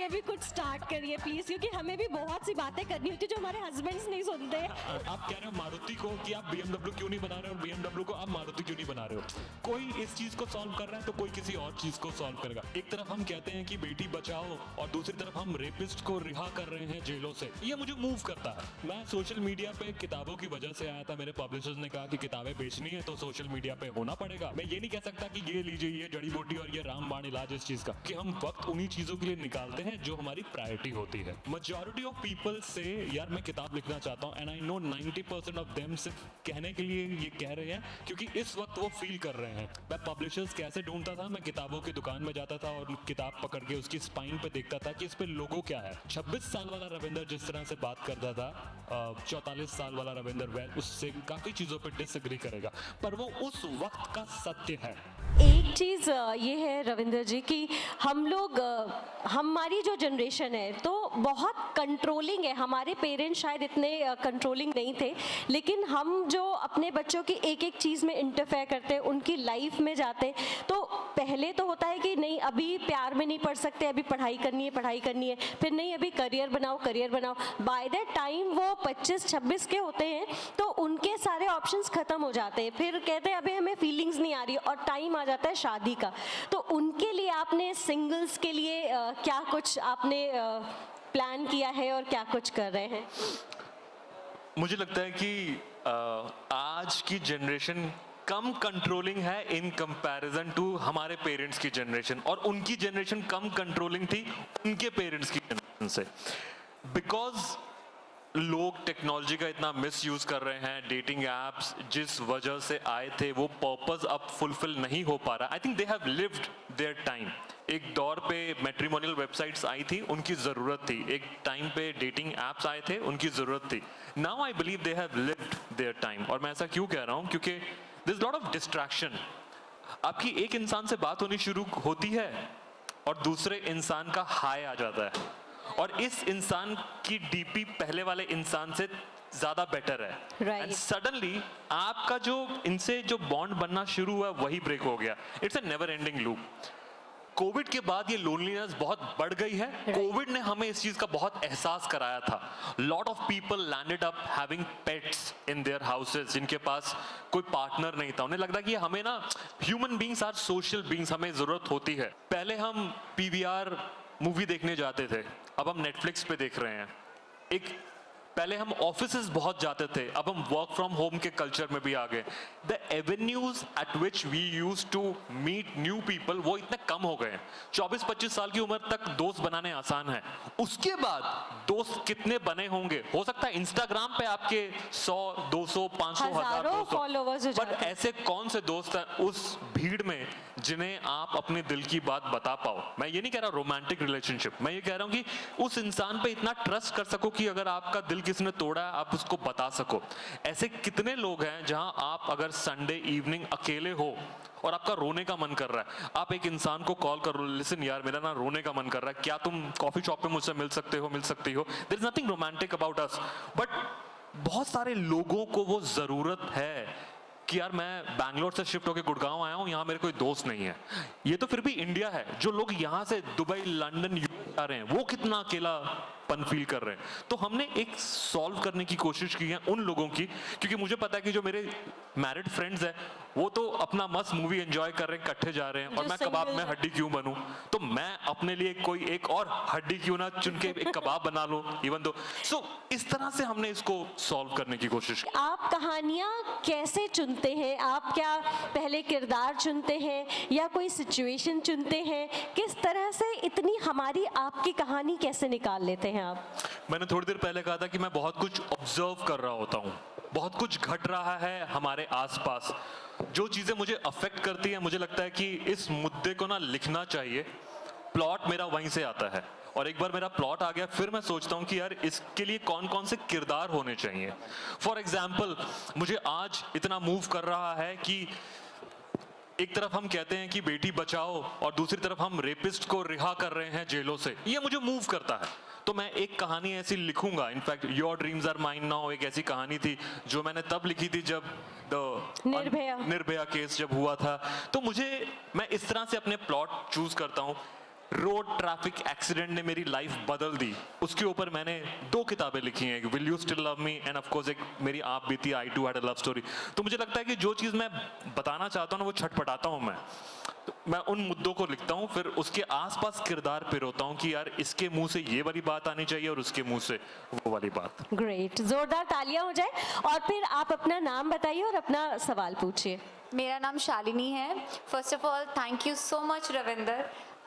ये भी कुछ स्टार्ट करिए प्लीज, क्योंकि हमें भी बहुत सी बातें करनी होती है जो हमारे हस्बैंड्स नहीं सुनते। आप कह रहे हो मारुति को कि आप BMW क्यों नहीं बना रहे हो, और BMW को आप मारुति क्यों नहीं बना रहे हो। कोई इस चीज को सॉल्व कर रहा है तो कोई किसी और चीज को सॉल्व करेगा। एक तरफ हम कहते हैं कि बेटी बचाओ और दूसरी तरफ हम रेपिस्ट को रिहा कर रहे हैं जेलों से। ये मुझे मूव करता है। मैं सोशल मीडिया पे किताबों की वजह से आया था। मेरे पब्लिशर्स ने कहा कि किताबें बेचनी है तो सोशल मीडिया पे होना पड़ेगा। मैं ये नहीं कह सकता कि ये लीजिए ये जड़ी बूटी और ये रामबाण इलाज इस चीज का, कि हम वक्त उन्हीं चीजों के लिए निकालते हैं जो हमारी प्रायोरिटी होती है। मेजॉरिटी ऑफ पीपल से यार मैं किताब लिखना चाहता हूँ, and I know 90% of them सिर्फ कहने के लिए ये कह रहे हैं क्योंकि इस वक्त वो फील कर रहे हैं। मैं पब्लिशर्स कैसे ढूंढता था, मैं किताबों की दुकान में जाता था और किताब पकड़ के उसकी स्पाइन पे देखता था कि इस पे लोगो क्या है। 26 साल वाला रविंदर जिस तरह से बात करता था, 44 साल वाला रविंदर वैल उससे काफी चीजों पे डिसएग्री करेगा, पर वो उस वक्त का सत्य है। एक चीज़ ये है रविंदर जी कि हम लोग हमारी जो जनरेशन है तो बहुत कंट्रोलिंग है। हमारे पेरेंट्स शायद इतने कंट्रोलिंग नहीं थे, लेकिन हम जो अपने बच्चों की एक एक चीज़ में इंटरफेयर करते हैं, उनकी लाइफ में जाते हैं, तो पहले तो होता है कि नहीं अभी प्यार में नहीं पड़ सकते, अभी पढ़ाई करनी है पढ़ाई करनी है, फिर नहीं अभी करियर बनाओ करियर बनाओ। बाय द टाइम वो 25-26 के होते हैं तो उनके सारे ऑप्शंस खत्म हो जाते हैं। फिर कहते हैं अभी हमें फीलिंग्स नहीं आ रही और टाइम आ जाता है शादी का। तो उनके लिए आपने सिंगल्स के लिए क्या कुछ आपने प्लान किया है और क्या कुछ कर रहे हैं? मुझे लगता है कि आज की जनरेशन कम कंट्रोलिंग है इन कंपैरिजन टू हमारे पेरेंट्स की जनरेशन, और उनकी जनरेशन कम कंट्रोलिंग थी उनके पेरेंट्स की जनरेशन से। बिकॉज लोग टेक्नोलॉजी का इतना मिस यूज कर रहे हैं, डेटिंग एप्स जिस वजह से आए थे वो पर्पस अब फुलफिल नहीं हो पा रहा। I think they have lived their time. एक दौर पे मैट्रिमोनियल वेबसाइट्स आई थी, उनकी जरूरत थी। एक टाइम पे डेटिंग एप्स आए थे, उनकी जरूरत थी। Now I believe they have lived their time. और मैं ऐसा क्यों कह रहा हूँ, क्योंकि there is lot of distraction. आपकी एक इंसान से बात होनी शुरू होती है और दूसरे इंसान का हाय आ जाता है, और इस इंसान की डीपी पहले वाले इंसान से ज्यादा बेटर है। एंड सडनली आपका जो इनसे जो बॉन्ड बनना शुरू हुआ वही ब्रेक हो गया। It's a never ending loop. Covid के बाद ये लोनलीनेस बहुत बढ़ गई है। कोविड ने हमें इस चीज का बहुत एहसास कराया था। Lot of people landed up having pets in their houses, जिनके पास कोई पार्टनर नहीं था। उन्हें लगता कि हमें ना, human beings are social beings, हमें जरूरत होती है। पहले हम पीवीआर मूवी देखने जाते थे, अब हम नेटफ्लिक्स पे देख रहे हैं। पहले हम ऑफिसेस बहुत जाते थे, अब हम वर्क फ्रॉम होम के कल्चर में भी आ गए। The avenues at which we use to meet new people वो इतने कम हो गए हैं। 24-25 साल की उम्र तक दोस्त बनाने आसान है, उसके बाद दोस्त कितने बने होंगे। हो सकता है इंस्टाग्राम पे आपके 100, 200, 500, 1000 फॉलोवर्स, पर ऐसे कौन से दोस्त हैं उस भीड़ में जिन्हें आप अपने दिल की बात बता पाओ। मैं ये नहीं कह रहा रोमांटिक रिलेशनशिप, मैं ये कह रहा हूँ कि उस इंसान पे इतना ट्रस्ट कर सको कि अगर आपका दिल किसने तोड़ा है आप उसको बता सको। ऐसे कितने लोग हैं जहां आप अगर संडे इवनिंग अकेले हो और आपका रोने का मन कर रहा है, आप एक इंसान को कॉल करो, लिसन यार मेरा ना रोने का मन कर रहा है, क्या तुम कॉफी शॉप पे मुझसे मिल सकते हो, मिल सकती हो। There is nothing romantic about us, but बहुत सारे लोगों को वो जरूरत है कि यार मैं बैंगलोर से शिफ्ट होकर गुड़गांव आया हूँ, यहाँ मेरे कोई दोस्त नहीं है। ये तो फिर भी इंडिया है। जो लोग यहाँ से दुबई, लंदन, यूएस आ रहे हैं वो कितना अकेलापन फील कर रहे हैं। तो हमने एक सॉल्व करने की कोशिश की है उन लोगों की, क्योंकि मुझे पता है कि जो मेरे मैरिड फ्रेंड्स हैं वो तो अपना मस्त मूवी एंजॉय कर रहे हैं, इकट्ठे जा रहे हैं, और मैं कबाब में हड्डी क्यों बनूं। तो मैं अपने लिए कोई एक और हड्डी क्यों ना चुन के एक कबाब बना लूं, इवन दो। सो इस तरह से हमने इसको सॉल्व करने की कोशिश की। आप कहानियां कैसे चुनते हैं? आप क्या पहले किरदार चुनते हैं या कोई सिचुएशन चुनते हैं? किस तरह से इतनी हमारी आपकी कहानी कैसे निकाल लेते हैं आप? मैंने थोड़ी देर पहले कहा था कि मैं बहुत कुछ ऑब्जर्व कर रहा होता हूँ, बहुत कुछ घट रहा है हमारे आसपास, जो चीजें मुझे अफेक्ट करती हैं। मुझे लगता है कि इस मुद्दे को ना लिखना चाहिए। प्लॉट मेरा वहीं से आता है, और एक बार मेरा प्लॉट आ गया फिर मैं सोचता हूँ कि यार इसके लिए कौन कौन से किरदार होने चाहिए। फॉर एग्जाम्पल, मुझे आज इतना मूव कर रहा है कि एक तरफ हम कहते हैं कि बेटी बचाओ और दूसरी तरफ हम रेपिस्ट को रिहा कर रहे हैं जेलों से। ये मुझे मूव करता है, तो मैं एक कहानी ऐसी लिखूंगा। In fact your dreams are mine now एक ऐसी कहानी थी जो मैंने तब लिखी थी जब निर्भया केस जब हुआ था। तो मैं इस तरह से अपने प्लॉट चूज करता हूँ। रोड ट्रैफिक एक्सीडेंट ने मेरी लाइफ बदल दी, उसके ऊपर मैंने 2 किताबें लिखी हैं, will you still love me and of course एक मेरी आप बीती I too had a love story. तो मुझे लगता है कि जो चीज़ मैं बताना चाहता हूँ ना वो छटपटाता हूँ मैं, तो मैं उन मुद्दों को लिखता हूँ, फिर उसके आसपास किरदार पिरोता हूँ कि यार इसके मुंह से ये वाली बात आनी चाहिए और उसके मुंह से वो वाली बात। ग्रेट, जोरदार तालियां हो जाए। और फिर आप अपना नाम बताइए और अपना सवाल पूछिए। मेरा नाम शालिनी है। First of all thank you so much Ravinder.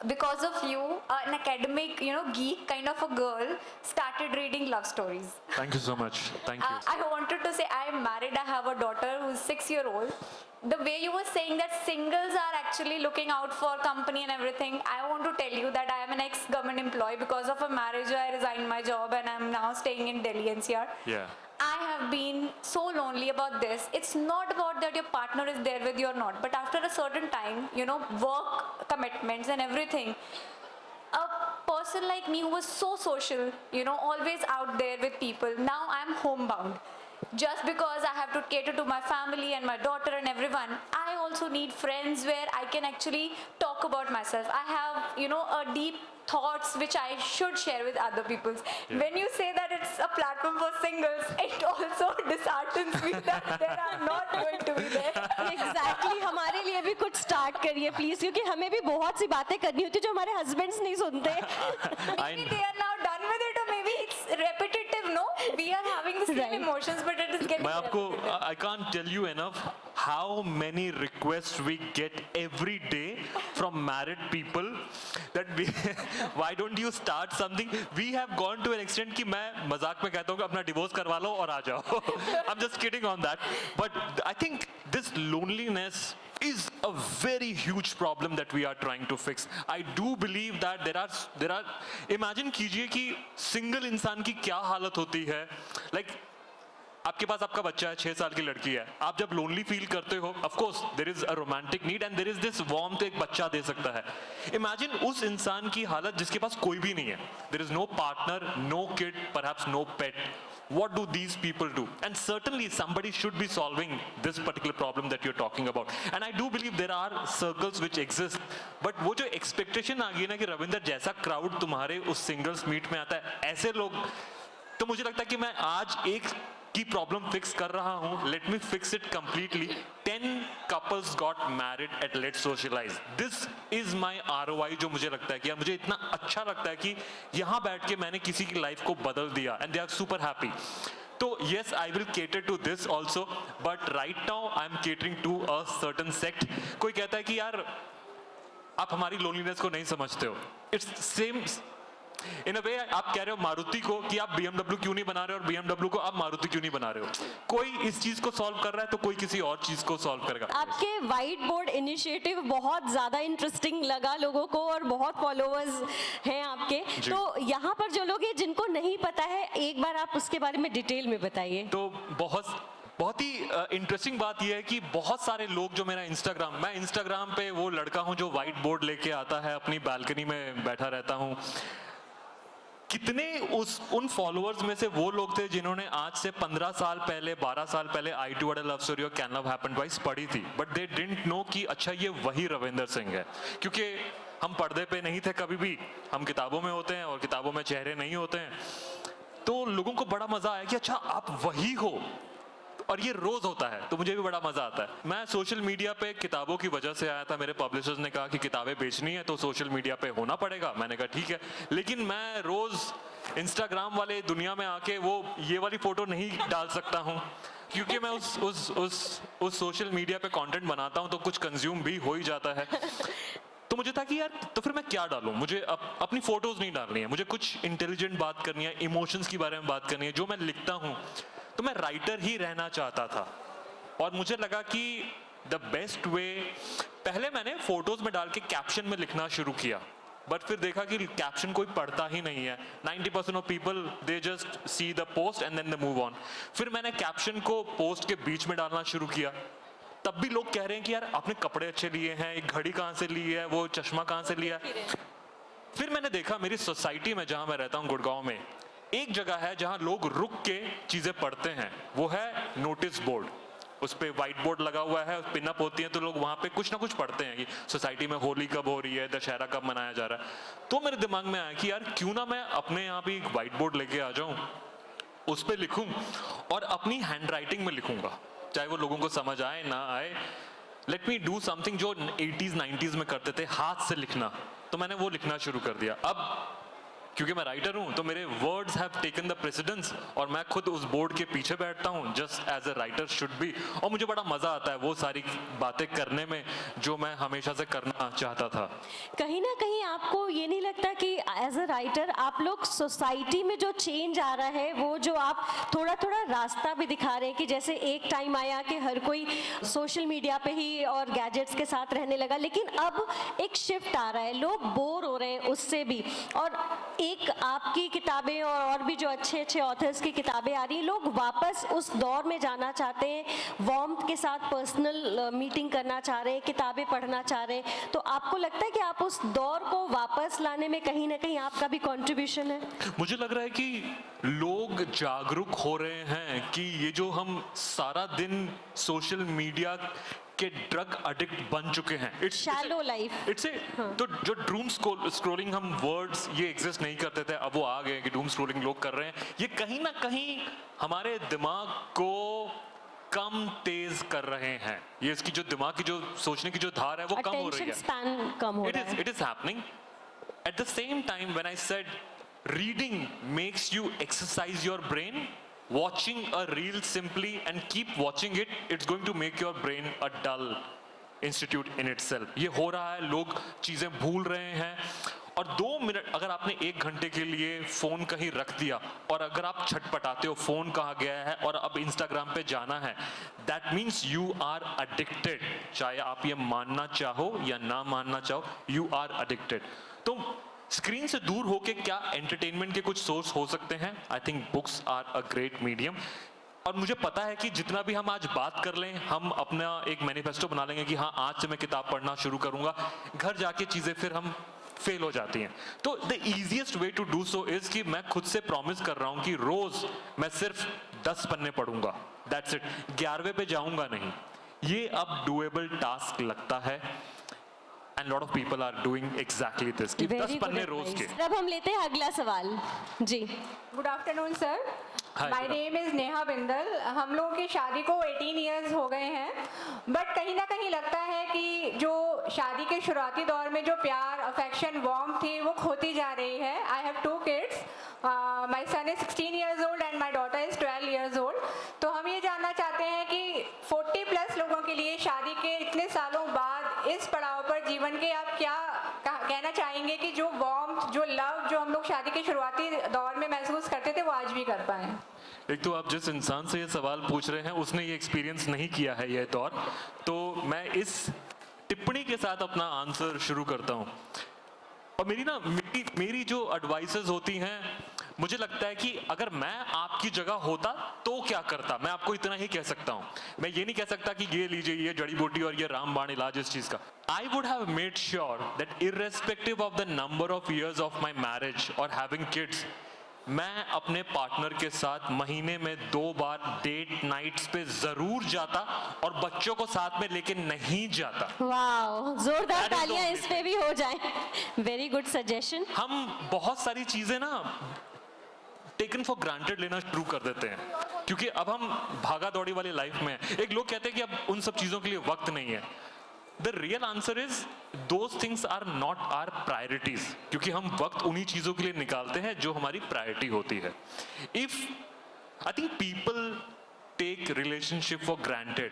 Because of you, an academic, geek kind of a girl started reading love stories. Thank you so much. Thank you. I wanted to say I am married. I have a daughter who's 6-year-old. The way you were saying that singles are actually looking out for company and everything, I want to tell you that I am an ex-government employee. Because of a marriage, I resigned my job and I'm now staying in Delhi NCR. Yeah. I have been so lonely about this. It's not about that your partner is there with you or not, but after a certain time, work commitments and everything, a person like me who was so social, always out there with people, now I'm homebound. Just because I have to cater to my family and my daughter and everyone, I also need friends where I can actually talk about myself. I have, a deep thoughts which I should share with other people. Yeah. When you say that it's a platform for singles, it also disheartens me that there are not going to be there. Exactly हमारे लिए भी कुछ start करिए please, क्योंकि हमें भी बहुत सी बातें करनी होती है जो हमारे हस्बैंड्स नहीं सुनते। Maybe they are now done with it, or maybe it's repetitive. No, we are having the same Right. emotions, but it is getting मैं आपको repetitive. I can't tell you enough how many requests we get every day from married people that we why don't you start something. We have gone to an extent कि मैं मजाक में कहता हूँ कि अपना डिवोर्स करवा लो और आ जाओ। I'm just kidding on that, but I think this loneliness is a very huge problem that we are trying to fix. I do believe that there are imagine कीजिए कि single इंसान की क्या हालत होती है, like आपके पास आपका बच्चा है, 6 साल की लड़की है, आप जब लोनली फील करते हो, of course there is a romantic need and there is this warmth एक बच्चा दे सकता है। इमेजिन उस इंसान की हालत जिसके पास कोई भी नहीं है, there is no partner, no kid, perhaps no pet. What do these people do? And certainly somebody should be solving this particular problem that you're talking about. And I do believe there are circles which exist. But वो जो expectation आ गई ना कि रविंदर जैसा crowd तुम्हारे उस singles meet में आता है, ऐसे लोग, तो मुझे लगता है कि मैं आज एक की प्रॉब्लम फिक्स कर रहा हूं। Let me fix it completely. 10 couples got married at Let's Socialize. This is my ROI जो मुझे लगता है कि यार मुझे इतना अच्छा लगता है कि यहाँ बैठ के मैंने किसी की लाइफ को बदल दिया and they are super happy. तो yes, I will cater to this also, but right now I am catering to a certain sect. कोई कहता है कि यार आप हमारी लोनलीनेस को नहीं समझते हो। It's same इन अ वे आप कह रहे हो मारुति को कि आप BMW क्यों नहीं बना रहे हो और BMW को आप मारुति क्यों नहीं बना रहे हो। कोई इस चीज को सॉल्व कर रहा है तो कोई किसी और चीज को सॉल्व करेगा। आपके व्हाइट बोर्ड इनिशिएटिव बहुत ज्यादा इंटरेस्टिंग लगा लोगों को और बहुत फॉलोअर्स हैं आपके। तो यहाँ पर जो लोग हैं जिनको नहीं पता है, एक बार आप उसके बारे में डिटेल में बताइए। तो बहुत ही इंटरेस्टिंग बात यह है कि बहुत सारे लोग जो मैं इंस्टाग्राम पे वो लड़का हूँ जो व्हाइट बोर्ड लेके आता है, अपनी बालकनी में बैठा रहता हूँ। कितने उन फॉलोअर्स में से वो लोग थे जिन्होंने आज से 15 साल पहले 12 साल पहले I too had a love story और कैन लव हैपन ट्वाइस पढ़ी थी, बट दे डिडंट नो कि अच्छा ये वही रविंदर सिंह है। क्योंकि हम पर्दे पे नहीं थे कभी भी, हम किताबों में होते हैं और किताबों में चेहरे नहीं होते हैं। तो लोगों को बड़ा मजा आया कि अच्छा आप वही हो, और ये रोज होता है, तो मुझे भी बड़ा मजा आता है। मैं सोशल मीडिया पे किताबों की वजह से आया था। मेरे पब्लिशर्स ने कहा कि किताबें बेचनी है तो सोशल मीडिया पे होना पड़ेगा। मैंने कहा ठीक है, लेकिन मैं रोज इंस्टाग्राम वाले दुनिया में आके वो ये वाली फोटो नहीं डाल सकता हूँ, क्योंकि मैं उस सोशल मीडिया पे कंटेंट बनाता हूँ तो कुछ कंज्यूम भी हो ही जाता है। तो मुझे था कि यार तो फिर मैं क्या डालूं, मुझे अपनी फोटोज नहीं डालनी है, मुझे कुछ इंटेलिजेंट बात करनी है, इमोशंस के बारे में बात करनी है। जो मैं लिखता हूँ तो मैं राइटर ही रहना चाहता था, और मुझे लगा कि द बेस्ट वे, पहले मैंने फोटोज में डाल के कैप्शन में लिखना शुरू किया, बट फिर देखा कि कैप्शन कोई पढ़ता ही नहीं है। 90% of people they just see the post and then they move on. फिर मैंने कैप्शन को पोस्ट के बीच में डालना शुरू किया, तब भी लोग कह रहे हैं कि यार आपने कपड़े अच्छे लिए हैं, एक घड़ी कहाँ से ली है, वो चश्मा कहाँ से लिया। फिर मैंने देखा मेरी सोसाइटी में जहाँ मैं रहता हूँ गुड़गांव में, एक जगह है जहां लोग रुक के चीजें पढ़ते हैं, वो है नोटिस बोर्ड। उस पे व्हाइट बोर्ड लगा हुआ है, पिन अप होती है, तो लोग वहां पे कुछ ना कुछ पढ़ते हैं कि सोसाइटी में होली कब हो रही है, दशहरा कब मनाया जा रहा है। तो मेरे दिमाग में आया कि यार क्यों ना मैं अपने यहाँ भी एक व्हाइट बोर्ड लेके आ जाऊं, उस पे लिखूं और अपनी हैंड राइटिंग में लिखूंगा, चाहे वो लोगों को समझ आए ना आए। लेट मी डू समथिंग जो 80s 90s में करते थे, हाथ से लिखना। तो मैंने वो लिखना शुरू कर दिया। अब क्योंकि मैं राइटर हूं तो मेरे words have taken the precedence और मैं खुद उस बोर्ड के पीछे बैठता हूं just as a writer should be. और मुझे बड़ा मजा आता है वो सारी बातें करने में जो मैं हमेशा से करना चाहता था। कहीं ना कहीं आपको ये नहीं लगता कि एज अ राइटर आप लोग सोसाइटी में जो चेंज आ रहा है, वो जो आप थोड़ा थोड़ा रास्ता भी दिखा रहे हैं कि जैसे एक टाइम आया कि हर कोई सोशल मीडिया पे ही और गैजेट्स के साथ रहने लगा, लेकिन अब एक शिफ्ट आ रहा है, लोग बोर हो रहे हैं उससे भी। और एक आपकी किताबें और भी जो अच्छे अच्छे ऑथर्स की किताबें आ रही हैं, लोग वापस उस दौर में जाना चाहते हैं, वार्मथ के साथ पर्सनल मीटिंग करना चाह रहे हैं, किताबें पढ़ना चाह रहे हैं। तो आपको लगता है कि आप उस दौर को वापस लाने में कहीं ना कहीं आपका भी कंट्रीब्यूशन है? मुझे लग रहा है कि लोग जागरूक हो रहे हैं कि ये जो हम सारा दिन सोशल मीडिया के ड्रग एडिक्ट बन चुके हैं, इट्स शैलो लाइफ। इट्स तो जो डूम स्क्रोलिंग, हम वर्ड्स ये एग्जिस्ट नहीं करते थे, अब वो आ गए कि डूम स्क्रोलिंग लोग कर रहे हैं। ये कहीं ना कहीं हमारे दिमाग को कम तेज कर रहे हैं। ये इसकी जो दिमाग की जो सोचने की जो धार है वो कम हो रही है। अटेंशन स्पैन कम हो रहा है। It is happening. At the same time, when I said reading makes you exercise your brain, watching a reel simply and keep watching it, it's going to make your brain a dull institute in itself. ये हो रहा है, लोग चीजें भूल रहे हैं। और 2 मिनट अगर आपने 1 घंटे के लिए फोन कहीं रख दिया और अगर आप छटपटाते हो फोन कहाँ गया है और अब इंस्टाग्राम पे जाना है, that means you are addicted. चाहे आप ये मानना चाहो या ना मानना चाहो, यू आर अडिक्टेड। तो स्क्रीन से दूर होके क्या एंटरटेनमेंट के कुछ सोर्स हो सकते हैं? I think books are a great medium. और मुझे पता है कि जितना भी हम आज बात कर लें, हम अपना एक मैनिफेस्टो बना लेंगे कि हाँ आज से मैं किताब पढ़ना शुरू करूंगा, घर जाके चीजें फिर हम फेल हो जाती हैं। तो the easiest way to do so is कि मैं खुद से प्रॉमिस कर रहा हूं कि रोज मैं सिर्फ 10 पन्ने पढ़ूंगा, दैट्स इट। 11वें पे जाऊंगा नहीं। ये अब डूएबल टास्क लगता है and lot of people are doing exactly this कि 10 पन्ने रोज के। अब हम लेते हैं अगला सवाल जी। Good afternoon sir, Hi, my good name is Neha Bindal. हम लोगों की शादी को 18 इयर्स हो गए हैं, बट कहीं ना कहीं लगता है कि जो शादी के शुरुआती दौर में जो प्यार, अफेक्शन, वार्म थी वो खोती जा रही है। I have 2 kids, my son is 16 years old and my daughter is 12 years old. तो हम ये जानना चाहते हैं कि 40+ लोगों के लिए शादी के इतने सालों बाद इस पड़ाव पर जीवन के आप क्या कहना चाहेंगे कि जो वार्म, जो लव जो हम लोग शादी के शुरुआती दौर में महसूस करते थे वो आज भी कर पाए? एक तो आप जिस इंसान से ये सवाल पूछ रहे हैं उसने ये एक्सपीरियंस नहीं किया है ये दौर, तो मैं इस टिप्पणी के साथ अपना आंसर शुरू करता हूँ। और मेरी जो एडवाइसेस होती हैं, मुझे लगता है कि अगर मैं आपकी जगह होता तो क्या करता, मैं आपको इतना ही कह सकता हूँ। मैं ये नहीं कह सकता कि ये लीजिए ये जड़ी बूटी और ये रामबाण इलाज इस चीज का। आई would have made sure that irrespective of the number of years of my marriage और हैविंग किड्स, मैं अपने पार्टनर के साथ महीने में 2 बार डेट नाइट्स पे जरूर जाता और बच्चों को साथ में लेके नहीं जाता। वाह, जोरदार That is the तालियां only इस पे भी हो जाएं। Very good suggestion. हम बहुत सारी चीजें ना टेकन फॉर ग्रांटेड लेना शुरू कर देते हैं क्योंकि अब हम भागा दौड़ी वाली लाइफ में हैं। एक लोग कहते हैं कि अब उन सब चीजों के लिए वक्त नहीं है। The real answer is those things are not are priorities, क्योंकि हम वक्त उन्हीं चीजों के लिए निकालते हैं जो हमारी प्रायोरिटी होती है। If I think people take relationship for granted,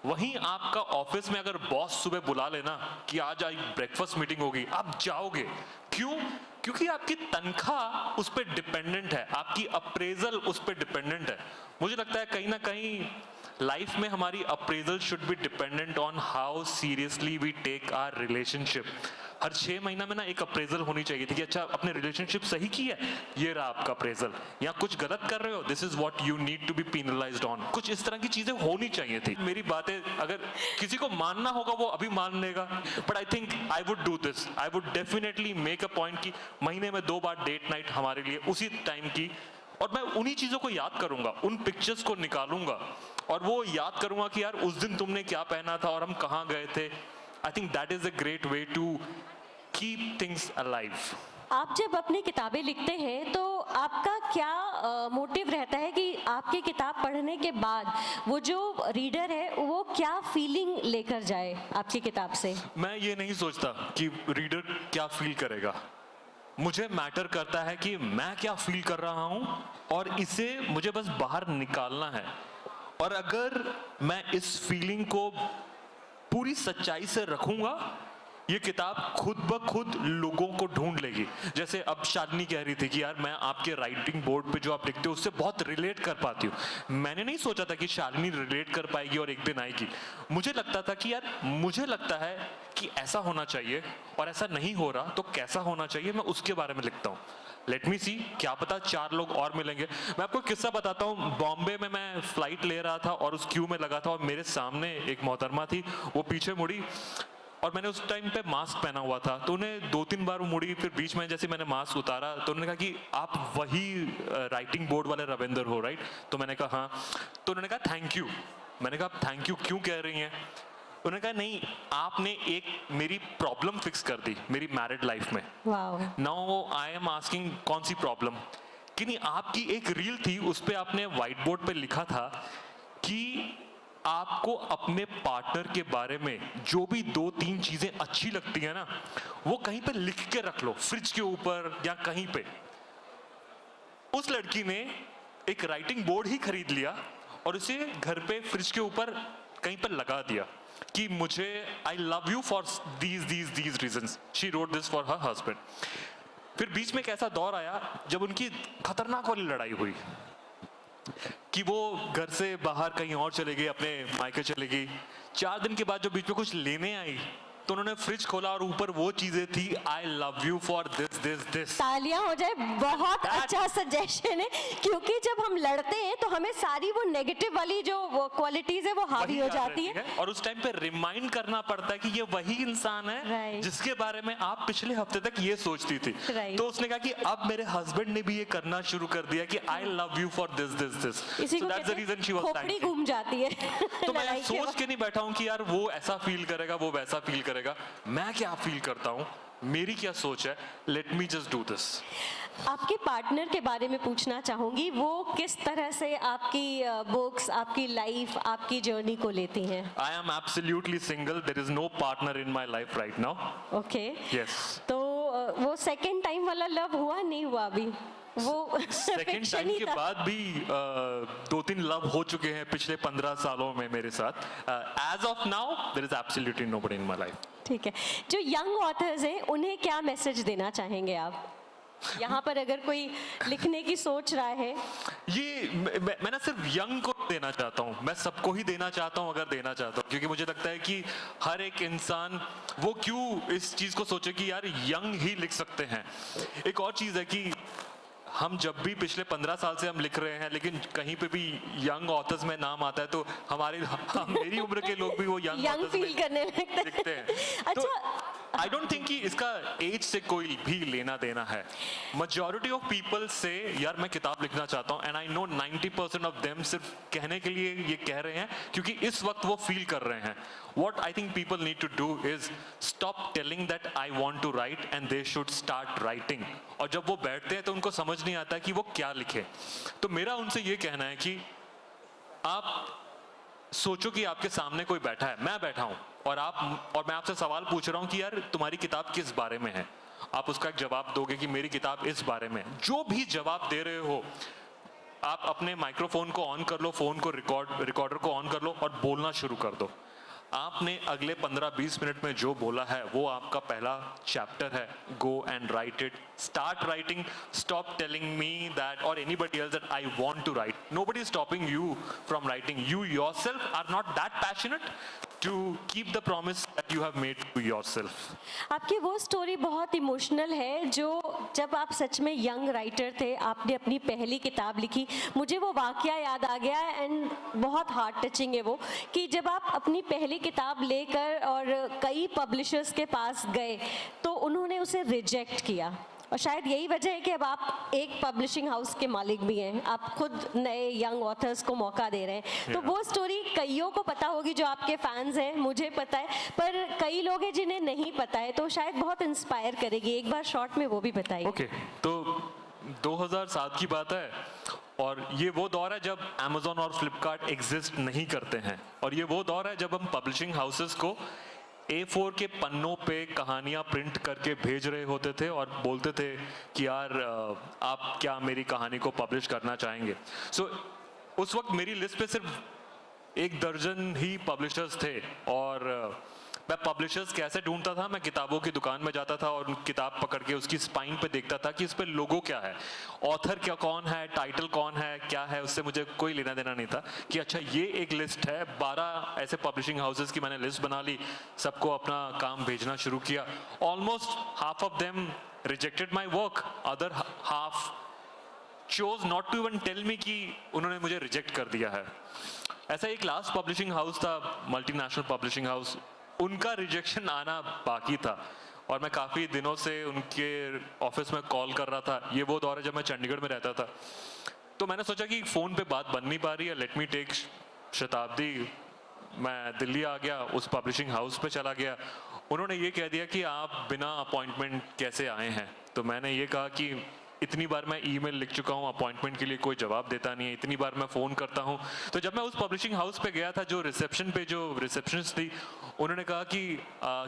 वहीं आपका ऑफिस में अगर बॉस सुबह बुला लेना कि आज ब्रेकफास्ट मीटिंग होगी, आप जाओगे। क्यों? क्योंकि आपकी तनख्वाह उस पर डिपेंडेंट है, आपकी अप्रेजल उस पर डिपेंडेंट है। मुझे लगता है कहीं ना कहीं लाइफ में हमारी appraisal should be dependent on how seriously we take our relationship. हर 6 महीना में ना एक अप्रेजल होनी चाहिए थी कि अच्छा अपने रिलेशनशिप सही की है, ये रहा आपका अप्रेजल, या कुछ गलत कर रहे हो, this is what you need to be penalised on. कुछ इस तरह की चीजें होनी चाहिए थी। मेरी बातें अगर किसी को मानना होगा वो अभी मान लेगा, but I think I would do this. I would definitely make a point कि महीने में 2 बार डेट नाइट हमारे लिए उसी टाइम की और मैं उन्हीं चीज़ों को याद करूंगा, उन पिक्चर्स को निकालूंगा और वो याद करूंगा कि यार उस दिन तुमने क्या पहना था और हम कहाँ गए थे। I think that is a great way to keep things alive. आप जब अपनी किताबें लिखते हैं तो आपका क्या मोटिव रहता है कि आपकी किताब पढ़ने के बाद वो जो रीडर है वो क्या फीलिंग लेकर जाए आपकी किताब से? मैं ये नहीं सोचता कि रीडर क्या फील करेगा, मुझे मैटर करता है कि मैं क्या फील कर रहा हूं और इसे मुझे बस बाहर निकालना है। और अगर मैं इस फीलिंग को पूरी सच्चाई से रखूंगा, ये किताब खुद ब खुद लोगों को ढूंढ लेगी। जैसे अब शालिनी कह रही थी कि यार मैं आपके राइटिंग बोर्ड पे जो आप लिखते हो उससे बहुत रिलेट कर पाती हूँ। मैंने नहीं सोचा था कि शालिनी रिलेट कर पाएगी और एक दिन आएगी। मुझे लगता था कि यार मुझे लगता है कि ऐसा होना चाहिए और ऐसा नहीं हो रहा तो कैसा होना चाहिए, मैं उसके बारे में लिखता हूँ। लेट मी सी, क्या पता 4 लोग और मिलेंगे। मैं आपको किस्सा बताता हूँ। बॉम्बे में मैं फ्लाइट ले रहा था और उस क्यू में लगा था और मेरे सामने एक मोहतरमा थी, वो पीछे मुड़ी और मैंने उस टाइम पे मास्क पहना हुआ था, तो उन्हें 2-3 बार मुड़ी, फिर बीच में जैसे मैंने मास्क उतारा तो उन्होंने कहा कि आप वही राइटिंग बोर्ड वाले रविंदर हो, राइट? तो मैंने कहा हाँ। तो उन्होंने कहा थैंक यू। मैंने कहा थैंक यू क्यों कह रही हैं? उन्होंने कहा नहीं, आपने एक मेरी प्रॉब्लम फिक्स कर दी मेरी मैरिड लाइफ में। Wow. Now I am asking कौन सी प्रॉब्लम? कि नहीं, आपकी एक रील थी, उस पे आपने व्हाइट बोर्ड पे लिखा था कि आपको अपने पार्टनर के बारे में जो भी 2-3 चीजें अच्छी लगती है ना, वो कहीं पे लिख के रख लो, फ्रिज के ऊपर या कहीं पे। उस लड़की ने एक राइटिंग बोर्ड ही खरीद लिया और उसे घर पे फ्रिज के ऊपर कहीं पर लगा दिया कि मुझे I love you for these reasons. She wrote this for her husband. फिर बीच में एक ऐसा दौर आया जब उनकी खतरनाक वाली लड़ाई हुई कि वो घर से बाहर कहीं और चले गए, अपने मायके चले गई। 4 दिन के बाद जब बीच में कुछ लेने आई तो उन्होंने फ्रिज खोला और ऊपर वो चीजें थी, I love you for this. तालियां हो जाए, बहुत अच्छा सजेशन है, क्योंकि जब हम लड़ते हैं तो हमें सारी वो नेगेटिव वाली जो क्वालिटीज है वो हावी हो जाती है और उस टाइम पे रिमाइंड करना पड़ता है कि ये वही इंसान है Right. जिसके बारे में आप पिछले हफ्ते तक ये सोचती थी। Right. तो उसने कहा कि अब मेरे हस्बैंड ने भी ये करना शुरू कर दिया कि I love you for this. इसी So को that's the reason she was खोपड़ी thanking. घूम जाती है तो मैं लड़ाई के सोच वक्त। के नहीं बैठा हूं कि यार वो ऐसा फील करेगा, वो वैसा फील करेगा। मैं क्या फील करता हूं, मेरी क्या सोच है, let me just do this. आपके पार्टनर के बारे में पूछना चाहूंगी, वो किस तरह से आपकी बुक्स, आपकी लाइफ, आपकी जर्नी को लेती हैं? I am absolutely single. There is no partner in my life right now. Okay. Yes. तो वो सेकंड टाइम वाला लव हुआ नहीं हुआ अभी? वो सेकेंड fiction टाइम ही के था। बाद भी 2-3 लव हो चुके हैं पिछले 15 सालों में मेरे साथ। As of now there is absolutely nobody in my life. ठीक है, जो यंग ऑथर्स हैं उन्हें क्या मैसेज देना चाहेंगे आप? यहाँ पर अगर कोई लिखने की सोच रहा है। ये मैं ना सिर्फ यंग को देना चाहता हूँ, मैं सबको ही देना चाहता हूँ अगर देना चाहता हूँ, क्योंकि मुझे लगता है कि हर एक इंसान वो क्यों इस चीज को सोचे कि यार यंग ही लिख सकते हैं। एक और चीज है कि हम जब भी पिछले 15 साल से हम लिख रहे हैं, लेकिन कहीं पे भी यंग ऑथर्स में नाम आता है तो हमारे मेरी उम्र के लोग भी वो यंग यंग फील करने लगते हैं। लिखते हैं। तो अच्छा, आई डोंट थिंक कि इसका एज से कोई भी लेना देना है। मेजॉरिटी ऑफ पीपल से यार मैं किताब लिखना चाहता हूँ, and I know 90% of them सिर्फ कहने के लिए ये कह रहे हैं क्योंकि इस वक्त वो फील कर रहे हैं। What I think people need to do is stop telling that I want to write and they should start writing. और जब वो बैठते हैं तो उनको समझ नहीं आता कि वो क्या लिखे। तो मेरा उनसे ये कहना है कि आप सोचो कि आपके सामने कोई बैठा है, मैं बैठा हूँ और मैं आपसे सवाल पूछ रहा हूँ कि यार तुम्हारी किताब किस बारे में है। आप उसका एक जवाब दोगे कि मेरी किताब इस बारे में है। जो भी जवाब दे रहे हो, आप अपने माइक्रोफोन को ऑन कर लो, फोन को रिकॉर्डर को ऑन कर लो और बोलना शुरू कर दो। आपने अगले 15-20 मिनट में जो बोला है वो आपका पहला चैप्टर है। Go and write it, start writing, stop telling me that और anybody else that I want to write. Nobody is stopping you from writing. You yourself are not that passionate to keep the promise that you have made to yourself. आपकी वो story बहुत emotional है, जो जब आप सच में young writer थे, आपने अपनी पहली किताब लिखी। मुझे वो वाकया याद आ गया एंड बहुत हार्ट टचिंग है वो, कि जब आप अपनी पहली किताब लेकर और कई पब्लिशर्स के पास गए तो उन्होंने उसे रिजेक्ट किया और शायद यही वजह है कि अब आप एक पब्लिशिंग हाउस के मालिक भी हैं, आप खुद नए यंग ऑथर्स को मौका दे रहे हैं। तो वो स्टोरी कईयों को पता होगी जो आपके फैंस हैं, मुझे पता है, पर कई लोग हैं जिन्हें नहीं पता है, तो शायद बहुत इंस्पायर करेगी। एक बार शॉर्ट में वो भी बताइए। ओके, तो 2007 की बात है और ये वो दौर है जब Amazon और Flipkart एग्जिस्ट नहीं करते हैं, और ये वो दौर है जब हम पब्लिशिंग हाउसेस को A4 के पन्नों पे कहानियाँ प्रिंट करके भेज रहे होते थे और बोलते थे कि यार आप क्या मेरी कहानी को पब्लिश करना चाहेंगे। सो उस वक्त मेरी लिस्ट पे सिर्फ 1 दर्जन ही पब्लिशर्स थे, और मैं पब्लिशर्स कैसे ढूंढता था, मैं किताबों की दुकान में जाता था और किताब पकड़ के उसकी स्पाइन पे देखता था कि इस पे लोगो क्या है, ऑथर क्या कौन है, टाइटल कौन है, क्या है, उससे मुझे कोई लेना देना नहीं था। कि अच्छा ये एक लिस्ट है, 12 ऐसे पब्लिशिंग हाउसेस की मैंने लिस्ट बना ली, सबको अपना काम भेजना शुरू किया। Almost half of them rejected my work, other half chose not to even tell me कि उन्होंने मुझे रिजेक्ट कर दिया है। ऐसा एक लास्ट पब्लिशिंग हाउस था, मल्टीनेशनल पब्लिशिंग हाउस, उनका रिजेक्शन आना बाकी था और मैं काफ़ी दिनों से उनके ऑफिस में कॉल कर रहा था। ये वो दौर है जब मैं चंडीगढ़ में रहता था, तो मैंने सोचा कि फ़ोन पे बात बन नहीं पा रही है, लेट मी टेक शताब्दी। मैं दिल्ली आ गया, उस पब्लिशिंग हाउस पे चला गया। उन्होंने ये कह दिया कि आप बिना अपॉइंटमेंट कैसे आए हैं। तो मैंने ये कहा कि इतनी बार मैं ईमेल लिख चुका हूँ, अपॉइंटमेंट के लिए कोई जवाब देता नहीं है, इतनी बार मैं फ़ोन करता हूँ। तो जब मैं उस पब्लिशिंग हाउस पे गया था, जो रिसेप्शन पे जो रिसेप्शनिस्ट थी, उन्होंने कहा कि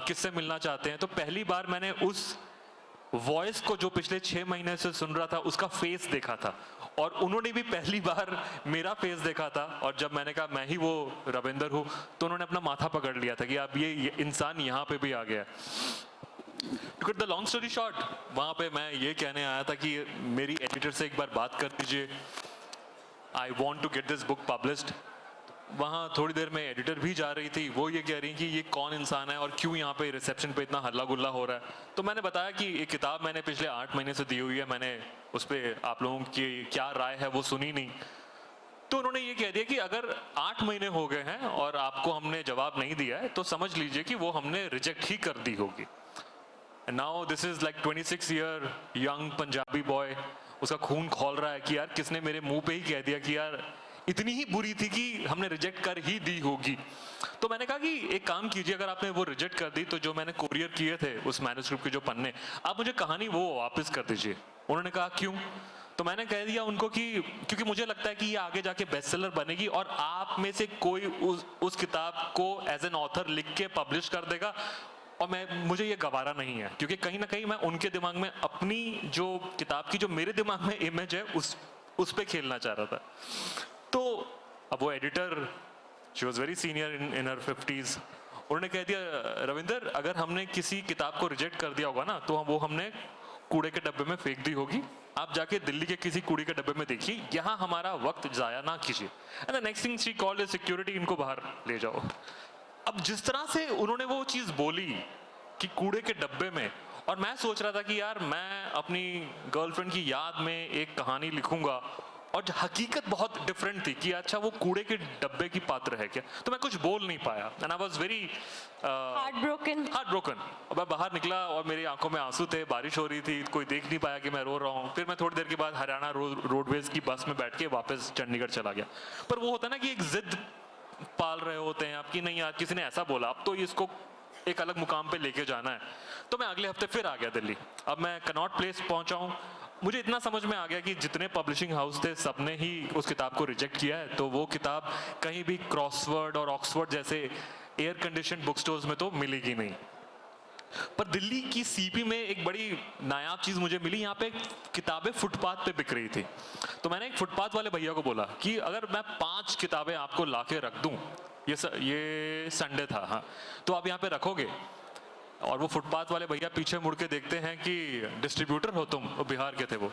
किससे मिलना चाहते हैं। तो पहली बार मैंने उस वॉइस को जो पिछले 6 महीने से सुन रहा था, उसका फेस देखा था, और उन्होंने भी पहली बार मेरा फेस देखा था। और जब मैंने कहा मैं ही वो रविंदर हूँ, तो उन्होंने अपना माथा पकड़ लिया था कि अब ये इंसान यहाँ पे भी आ गया। To cut the long story short, वहाँ पे मैं ये कहने आया था कि मेरी एडिटर से एक बार बात कर दीजिए, I want to get this book published। वहाँ थोड़ी देर में एडिटर भी जा रही थी, वो ये कह रही कि ये कौन इंसान है और क्यों यहाँ पे रिसेप्शन पे इतना हल्ला गुल्ला हो रहा है। तो मैंने बताया कि एक किताब मैंने पिछले 8 महीने से दी हुई है, मैंने उस पर आप लोगों की क्या राय है वो सुनी नहीं। तो उन्होंने ये कह दिया कि अगर 8 महीने हो गए हैं और आपको हमने जवाब नहीं दिया है, तो समझ लीजिए कि वो हमने रिजेक्ट ही कर दी होगी। Now this is like 26 year young Punjabi boy, उसका खून खौल रहा है कि यार किसने मेरे मुंह पे ही कह दिया कि यार इतनी ही बुरी थी कि हमने रिजेक्ट कर ही दी होगी। तो मैंने कहा कि एक काम कीजिए, अगर आपने वो रिजेक्ट कर दी, तो जो मैंने कोरियर किए थे उस मैन्युस्क्रिप्ट के जो पन्ने, आप मुझे कहानी वो वापस कर दीजिए। उन्होंने कहा क्यों? तो मैंने कह दिया उनको कि क्योंकि मुझे लगता है कि ये आगे जाके बेस्ट सेलर बनेगी और आप में से कोई उस किताब को एज एन ऑथर लिख के पब्लिश कर देगा, और मुझे ये गवारा नहीं है, क्योंकि कहीं ना कहीं मैं उनके दिमाग में अपनी जो किताब की जो मेरे दिमाग में इमेज है उस पे खेलना चाह रहा था। तो अब वो editor, she was very senior in her 50s, उन्होंने कह दिया रविंदर, अगर हमने किसी किताब को रिजेक्ट कर दिया होगा ना, तो वो हमने कूड़े के डब्बे में फेंक दी होगी। आप जाके दिल्ली के किसी कूड़े के डब्बे में देखिए, यहाँ हमारा वक्त जाया ना कीजिए। And the next thing she called security, इनको बाहर ले जाओ। अब जिस तरह से उन्होंने वो चीज़ बोली कि कूड़े के डब्बे में, और मैं सोच रहा था कि यार मैं अपनी गर्लफ्रेंड की याद में एक कहानी लिखूंगा, और हकीकत बहुत डिफरेंट थी कि अच्छा वो कूड़े के डब्बे की पात्र है क्या। तो मैं कुछ बोल नहीं पाया, and I was very heart broken. मैं बाहर निकला और मेरी आंखों में आंसू थे, बारिश हो रही थी, कोई देख नहीं पाया कि मैं रो रहा हूँ। फिर मैं थोड़ी देर के बाद हरियाणा रोडवेज की बस में बैठ के वापस चंडीगढ़ चला गया। पर वो होता है ना कि एक जिद पाल रहे होते हैं आपकी, नहीं यार किसी ने ऐसा बोला, अब तो इसको एक अलग मुकाम पे लेके जाना है। तो मैं अगले हफ्ते फिर आ गया दिल्ली। अब मैं कनॉट प्लेस पहुंचा हूँ, मुझे इतना समझ में आ गया कि जितने पब्लिशिंग हाउस थे सबने ही उस किताब को रिजेक्ट किया है, तो वो किताब कहीं भी क्रॉसवर्ड और ऑक्सफोर्ड जैसे एयर कंडीशन बुक स्टोर्स में तो मिलेगी नहीं। पर दिल्ली की सीपी में एक बड़ी नायाब चीज़ मुझे मिली, यहाँ पे किताबें फुटपाथ पे बिक रही थी। तो मैंने एक फुटपाथ वाले भैया को बोला कि अगर मैं 5 किताबें आपको ला के रख दूँ, ये संडे था, हाँ, तो आप यहाँ पे रखोगे? और वो फुटपाथ वाले भैया पीछे मुड़ के देखते हैं कि डिस्ट्रीब्यूटर हो तुम, वो बिहार के थे वो।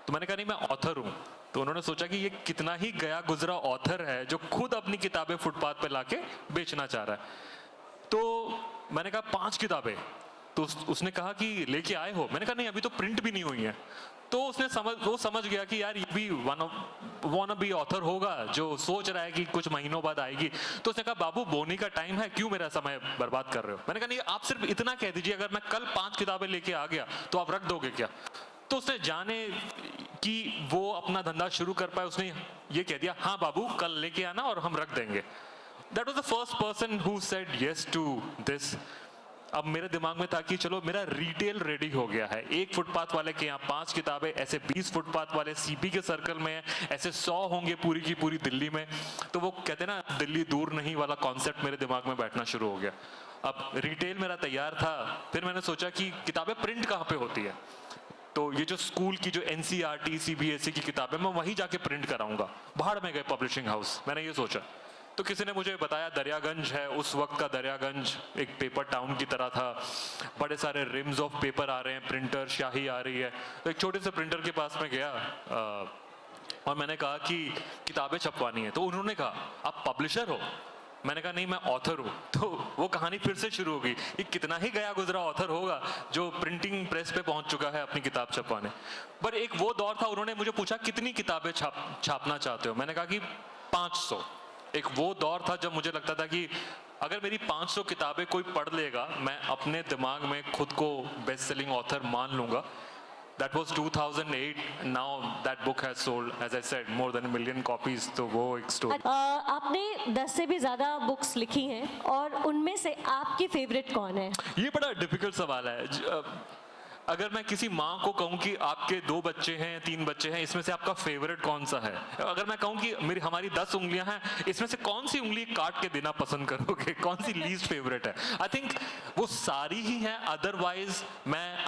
तो मैंने कहा नहीं, मैं ऑथर हूँ। तो उन्होंने सोचा कि ये कितना ही गया गुजरा ऑथर है जो खुद अपनी किताबें फुटपाथ पे लाके बेचना चाह रहा है। तो मैंने कहा 5 किताबें, तो उसने कहा कि लेके आए हो? मैंने कहा नहीं, अभी तो प्रिंट भी नहीं हुई है। तो वो समझ गया कि यार ये भी वन बी ऑथर होगा जो सोच रहा है कि कुछ महीनों बाद आएगी। तो उसने कहा बाबू बोनी का टाइम है, क्यों मेरा समय बर्बाद कर रहे हो? मैंने कहा नहीं, आप सिर्फ इतना कह दीजिए, अगर मैं कल 5 किताबें लेके आ गया तो आप रख दोगे क्या? तो उसने जाने कि वो अपना धंधा शुरू कर पाए, उसने ये कह दिया हाँ बाबू कल लेके आना और हम रख देंगे। That was the first person who said yes to this. अब मेरे दिमाग में था कि चलो मेरा रिटेल रेडी हो गया है। एक फुटपाथ वाले के यहाँ 5 किताबें, ऐसे 20 फुटपाथ वाले सीपी के सर्कल में, ऐसे 100 होंगे पूरी की पूरी दिल्ली में। तो वो कहते हैं ना दिल्ली दूर नहीं वाला कॉन्सेप्ट मेरे दिमाग में बैठना शुरू हो गया। अब रिटेल मेरा तैयार था। फिर मैंने सोचा कि किताबें प्रिंट कहाँ पे होती है, तो ये जो स्कूल की जो NCERT CBSE की किताबें मैं वहीं जाके प्रिंट कराऊंगा। बाहर में गए पब्लिशिंग हाउस, मैंने ये सोचा। तो किसी ने मुझे बताया दरियागंज है, उस वक्त का दरियागंज एक पेपर टाउन की तरह था, बड़े सारे रिम्स ऑफ पेपर आ रहे हैं, प्रिंटर शाही आ रही है। तो एक छोटे से प्रिंटर के पास में गया और मैंने कहा कि किताबें छपवानी है। तो उन्होंने कहा आप पब्लिशर हो? मैंने कहा नहीं, मैं ऑथर हूँ। तो वो कहानी फिर से शुरू हो गई। ये कितना ही गया गुजरा ऑथर होगा जो प्रिंटिंग प्रेस पे पहुंच चुका है अपनी किताब छपवाने। पर एक वो दौर था, उन्होंने मुझे पूछा कितनी किताबें छापना चाहते हो? मैंने कहा कि 500। एक वो दौर था जब मुझे लगता था कि अगर मेरी 500 किताबें कोई पढ़ लेगा, मैं अपने दिमाग में खुद को बेस्ट सेलिंग ऑथर मान लूंगा। That was 2008. Now that book has sold, as I said, more than 1 million copies. तो वो एक स्टोरी। आपने 10 से भी ज़्यादा बुक्स लिखी हैं और उनमें से आपकी फेवरेट कौन है? ये बड़ा डिफिकल्ट सवाल है। अगर मैं किसी माँ को कहूँ कि आपके 2 बच्चे हैं, 3 बच्चे हैं, इसमें से आपका फेवरेट कौन सा है? अगर मैं कहूँ कि हमारी 10 उंगलियां हैं, इसमें से कौन सी उंगली काट के देना पसंद करोगे? कौन सी लीस्ट फेवरेट है? आई थिंक वो सारी ही हैं। Otherwise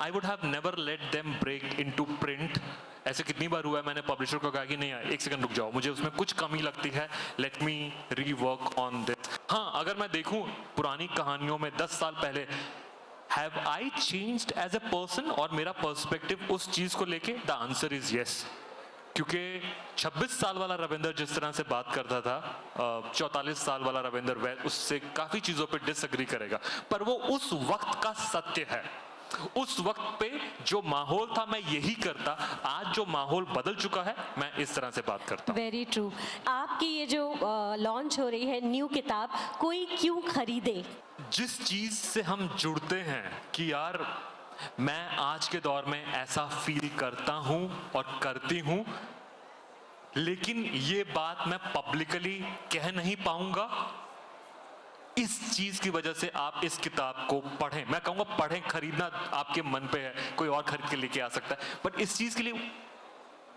I would have never let them break into print. ऐसे कितनी बार हुआ है मैंने पब्लिशर को कहा कि नहीं यार 1 सेकंड रुक जाओ, मुझे उसमें कुछ कमी लगती है, let me rework on this. हाँ, अगर मैं देखूं पुरानी कहानियों में 10 साल पहले, Have I changed as a person? और मेरा पर्सपेक्टिव उस चीज को लेके, द आंसर इज यस। क्योंकि 26 साल वाला रविंदर जिस तरह से बात करता था, 44 साल वाला रविंदर उससे काफी चीजों पे डिसएग्री करेगा, पर वो उस वक्त का सत्य है। उस वक्त पे जो माहौल था मैं यही करता। आज जो माहौल बदल चुका है, मैं इस तरह से बात करता। Very true. आपकी ये जो लॉन्च हो रही है न्यू किताब, कोई क्यों खरीदे? जिस चीज से हम जुड़ते हैं कि यार मैं आज के दौर में ऐसा फील करता हूं और करती हूं, लेकिन ये बात मैं पब्लिकली कह नहीं पाऊंगा, इस चीज की वजह से आप इस किताब को पढ़ें। मैं कहूंगा पढ़ें, खरीदना आपके मन पे है, कोई और खरीद के लेके आ सकता है, बट इस चीज के लिए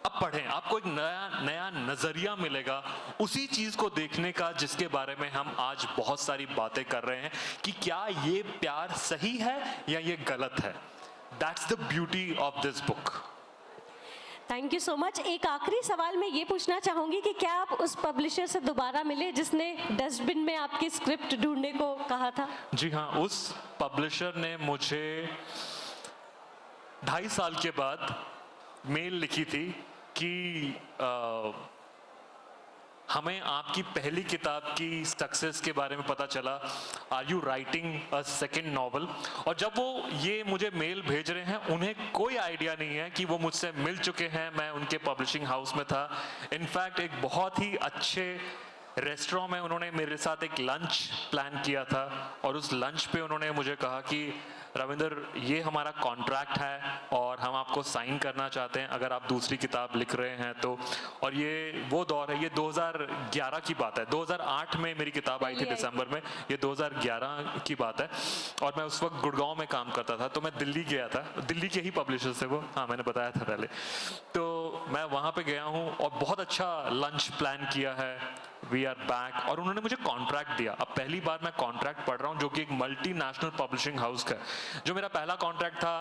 अब पढ़ें। आपको एक नया नजरिया मिलेगा उसी चीज को देखने का जिसके बारे में हम आज बहुत सारी बातें कर रहे हैं कि क्या ये प्यार सही है या ये गलत है। That's the beauty of this book. Thank you so much. एक आखिरी सवाल मैं ये पूछना चाहूंगी कि क्या आप उस पब्लिशर से दोबारा मिले जिसने डस्टबिन में आपकी स्क्रिप्ट ढूंढने को कहा था? जी हाँ, उस पब्लिशर ने मुझे 2.5 साल के बाद मेल लिखी थी कि हमें आपकी पहली किताब की सक्सेस के बारे में पता चला, are you writing a second novel? और जब वो ये मुझे मेल भेज रहे हैं, उन्हें कोई आइडिया नहीं है कि वो मुझसे मिल चुके हैं, मैं उनके पब्लिशिंग हाउस में था। इनफैक्ट एक बहुत ही अच्छे रेस्टोरेंट में उन्होंने मेरे साथ एक लंच प्लान किया था और उस लंच पे उन्होंने मुझे कहा कि रविंदर, ये हमारा कॉन्ट्रैक्ट है और हम आपको साइन करना चाहते हैं अगर आप दूसरी किताब लिख रहे हैं तो। और ये वो दौर है, ये 2011 की बात है। 2008 में मेरी किताब आई थी दिसंबर में, ये 2011 की बात है। और मैं उस वक्त गुड़गांव में काम करता था, तो मैं दिल्ली गया था। दिल्ली के ही पब्लिशर से वो, हाँ मैंने बताया था पहले। तो मैं वहाँ पे गया हूँ और बहुत अच्छा लंच प्लान किया है, वी आर बैक। और उन्होंने मुझे कॉन्ट्रैक्ट दिया। अब पहली बार मैं कॉन्ट्रैक्ट पढ़ रहा हूँ जो कि एक मल्टीनेशनल पब्लिशिंग हाउस का है। जो मेरा पहला कॉन्ट्रैक्ट था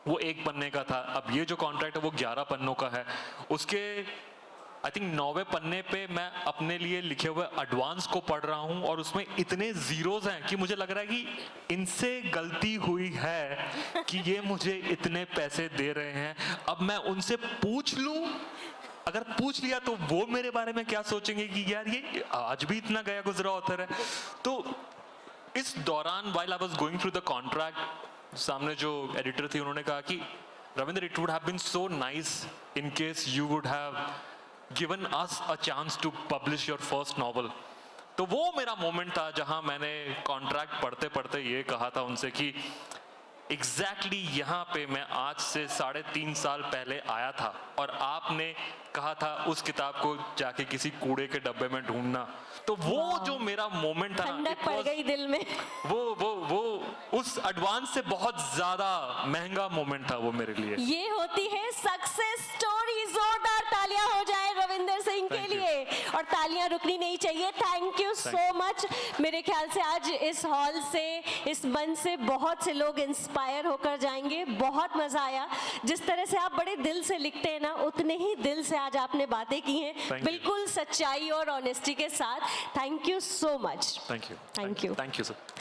वो 1 पन्ने का था, अब ये जो कॉन्ट्रैक्ट है वो 11 पन्नों का है। उसके आई थिंक 9वें पन्ने पे मैं अपने लिए लिखे हुए एडवांस को पढ़ रहा हूँ और उसमें इतने जीरोस हैं कि मुझे लग रहा है कि इनसे गलती हुई है कि ये मुझे इतने पैसे दे रहे हैं। अब मैं उनसे पूछ लूं, अगर पूछ लिया तो वो मेरे बारे में क्या सोचेंगे कि यार ये आज भी इतना गया गुजरा ऑथर है। तो इस दौरान while I was going through the contract, सामने जो एडिटर थी उन्होंने कहा कि Ravindra, it would have been so nice in case you would have given us a chance to publish your first novel. तो वो मेरा मोमेंट था जहां मैंने कॉन्ट्रैक्ट पढ़ते पढ़ते ये कहा था उनसे कि एग्जैक्टली यहाँ पे मैं आज से 3.5 साल पहले आया था और आपने कहा था उस किताब को जाके किसी कूड़े के डब्बे में ढूंढना। तो वो जो मेरा मोमेंट था ना, ठंडक it पड़ was- गई दिल में। वो उस एडवांस से बहुत ज्यादा महंगा मोमेंट था वो मेरे लिए। ये होती है सक्सेस स्टोरी। जोरदार तालियां हो जाए रविंदर सिंह के Thank you. लिए, और तालियां रुकनी नहीं चाहिए। Thank you so much. मेरे ख्याल से आज इस हॉल से, इस मंच से बहुत से लोग इंस्पायर होकर जाएंगे। बहुत मजा आया। जिस तरह से आप बड़े दिल से लिखते हैं ना, उतने ही दिल से आज आपने बातें की हैं, Thank you. बिल्कुल सच्चाई और ऑनेस्टी के साथ। Thank you so much. Thank you. Thank you. Thank you sir.